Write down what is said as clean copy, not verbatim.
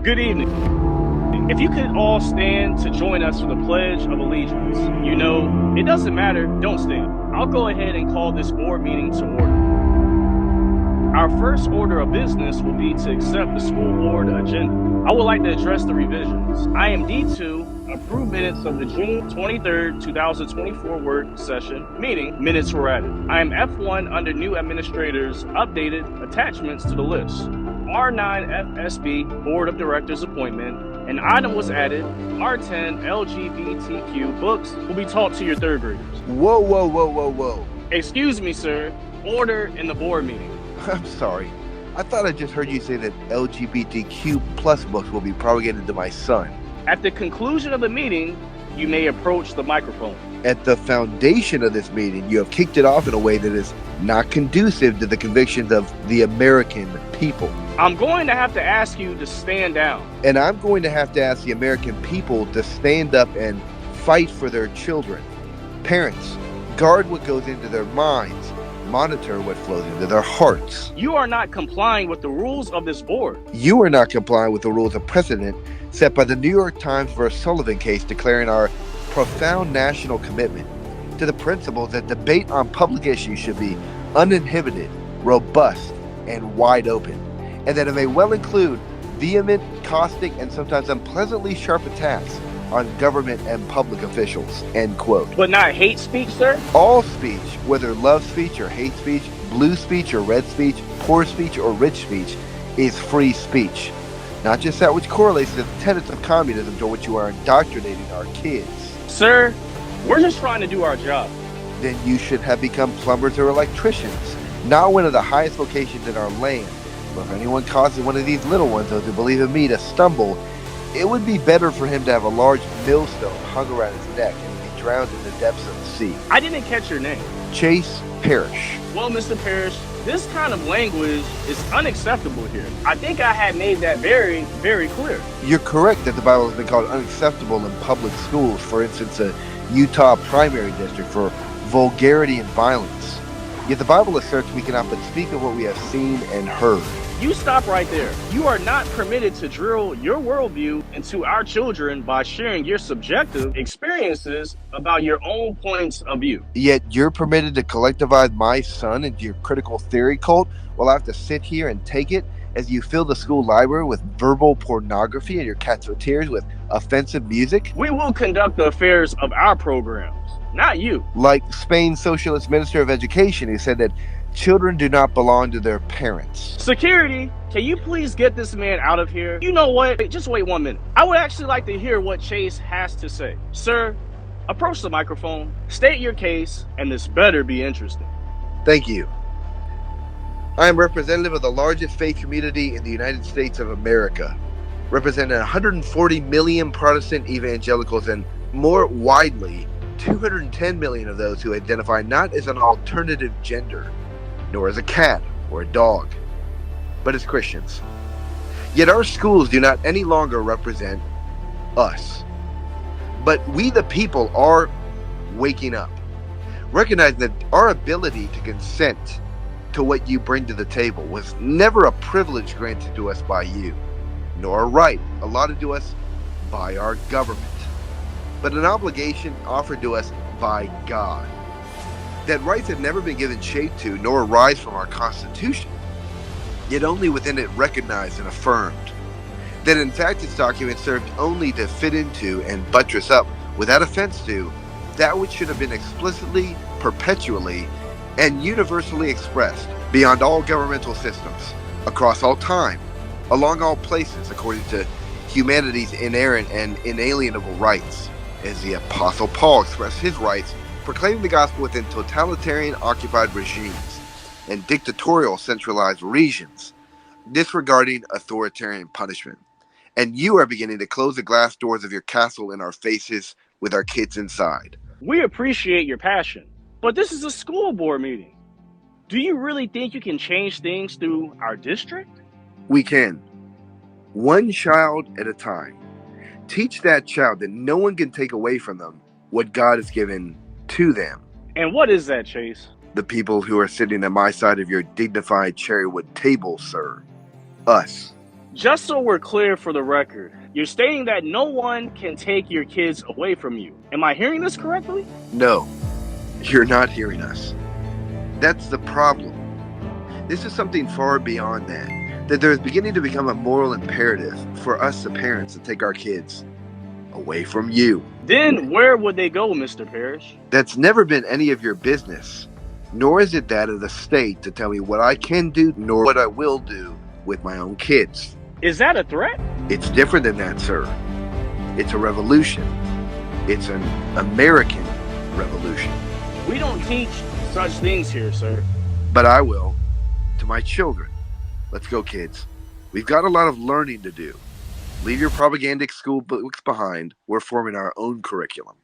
Good evening. If you could all stand to join us for the Pledge of Allegiance. You know, it doesn't matter, don't stand. I'll go ahead and call this board meeting to order. Our first order of business will be to accept the school board agenda. I would like to address the revisions. Item D2, approve minutes of the June 23rd, 2024 work session meeting. Minutes were added. Item F1 under new administrators, updated attachments to the list. R9 FSB Board of Directors appointment. An item was added. R10 LGBTQ books will be taught to your third graders. Whoa. Excuse me, sir. Order in the board meeting. I'm sorry. I thought I just heard you say that LGBTQ plus books will be propagated to my son. At the conclusion of the meeting, you may approach the microphone. At the foundation of this meeting, you have kicked it off in a way that is not conducive to the convictions of the American people. I'm going to have to ask you to stand down. And I'm going to have to ask the American people to stand up and fight for their children. Parents, guard what goes into their minds. Monitor what flows into their hearts. You are not complying with the rules of this board. You are not complying with the rules of precedent set by the New York Times vs. Sullivan case, declaring our profound national commitment to the principle that debate on public issues should be uninhibited, robust, and wide open, and that it may well include vehement, caustic, and sometimes unpleasantly sharp attacks on government and public officials, end quote. But not hate speech, sir? All speech, whether love speech or hate speech, blue speech or red speech, poor speech or rich speech, is free speech. Not just that which correlates to the tenets of communism to which you are indoctrinating our kids. Sir, we're just trying to do our job. Then you should have become plumbers or electricians, not one of the highest vocations in our land. But if anyone causes one of these little ones, those who believe in me, to stumble, it would be better for him to have a large millstone hung around his neck and be drowned in the depths of the sea. I didn't catch your name. Chase Parrish. Well, Mr. Parrish, this kind of language is unacceptable here. I think I had made that very, very clear. You're correct that the Bible has been called unacceptable in public schools, for instance, a Utah primary district, for vulgarity and violence. Yet the Bible asserts we cannot but speak of what we have seen and heard. You stop right there. You are not permitted to drill your worldview into our children by sharing your subjective experiences about your own points of view. Yet you're permitted to collectivize my son into your critical theory cult while I have to sit here and take it as you fill the school library with verbal pornography and your cafeterias with offensive music? We will conduct the affairs of our programs, not you. Like Spain's socialist minister of education, who said that children do not belong to their parents. Security, can you please get this man out of here? You know what? Just wait 1 minute. I would actually like to hear what Chase has to say. Sir, approach the microphone, state your case, and this better be interesting. Thank you. I am representative of the largest faith community in the United States of America, representing 140 million Protestant evangelicals and, more widely, 210 million of those who identify not as an alternative gender, nor as a cat or a dog, but as Christians. Yet our schools do not any longer represent us. But we the people are waking up, recognizing that our ability to consent to what you bring to the table was never a privilege granted to us by you, nor a right allotted to us by our government, but an obligation offered to us by God. That rights have never been given shape to, nor arise from our Constitution, yet only within it recognized and affirmed. That in fact its documents served only to fit into and buttress up, without offense to, that which should have been explicitly, perpetually, and universally expressed beyond all governmental systems, across all time, along all places, according to humanity's inerrant and inalienable rights, as the Apostle Paul expressed his rights, proclaiming the gospel within totalitarian occupied regimes and dictatorial centralized regions, disregarding authoritarian punishment. And you are beginning to close the glass doors of your castle in our faces with our kids inside. We appreciate your passion, but this is a school board meeting. Do you really think you can change things through our district? We can. One child at a time. Teach that child that no one can take away from them what God has given to them. And what is that, Chase? The people who are sitting at my side of your dignified cherrywood table, sir. Us. Just so we're clear for the record, you're stating that no one can take your kids away from you. Am I hearing this correctly? No, you're not hearing us. That's the problem. This is something far beyond that there is beginning to become a moral imperative for us, the parents, to take our kids away from you. Then where would they go, Mr. Parrish? That's never been any of your business, nor is it that of the state to tell me what I can do, nor what I will do with my own kids. Is that a threat? It's different than that, sir. It's a revolution. It's an American revolution. We don't teach such things here, sir. But I will, to my children. Let's go, kids. We've got a lot of learning to do. Leave your propagandic school books behind. We're forming our own curriculum.